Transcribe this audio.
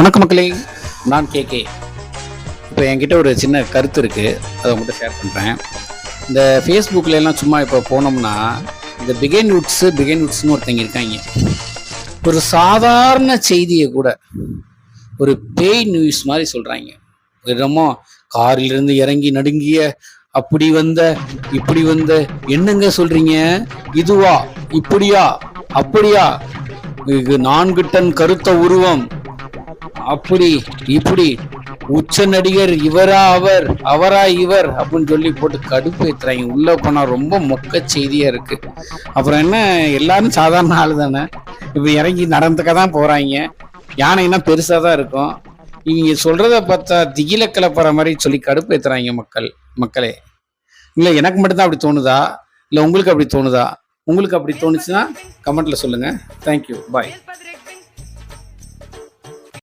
வணக்கம் மக்களே, நான் கேகே. இப்போ என்கிட்ட ஒரு சின்ன கருத்து இருக்குது, அதை உங்கள்கிட்ட ஷேர் பண்ணுறேன். இந்த ஃபேஸ்புக்கில் எல்லாம் சும்மா இப்போ போனோம்னா இந்த பிகைன் வுட்ஸ்னு ஒருத்தங்க இருக்காங்க. ஒரு சாதாரண செய்தியை கூட ஒரு பேய் நியூஸ் மாதிரி சொல்கிறாங்க. என்னமோ காரிலிருந்து இறங்கி நடுங்கிய, அப்படி வந்த இப்படி வந்த, என்னங்க சொல்கிறீங்க, இதுவா இப்படியா அப்படியா, 4 டன் கருத்த உருவம், அப்படி இப்படி, உச்ச நடிகர் இவரா அவர், அவரா இவர் அப்படின்னு சொல்லி போட்டு கடுப்பு ஏத்துறாங்க. உள்ள போனா ரொம்ப மொக்க செய்தியா இருக்கு. அப்புறம் என்ன, எல்லாரும் சாதாரண ஆளு தானே, இப்ப இறங்கி நடந்துக்க தான் போறாங்க. யானைன்னா பெருசா தான் இருக்கும். இவங்க சொல்றத பார்த்தா திகில கிளப்புற மாதிரி சொல்லி கடுப்பு ஏத்துறாங்க மக்களே. இல்ல எனக்கு மட்டும்தான் அப்படி தோணுதா, இல்ல உங்களுக்கு அப்படி தோணுதா? உங்களுக்கு அப்படி தோணுச்சுன்னா கமெண்ட்ல சொல்லுங்க. தேங்க்யூ, பாய்.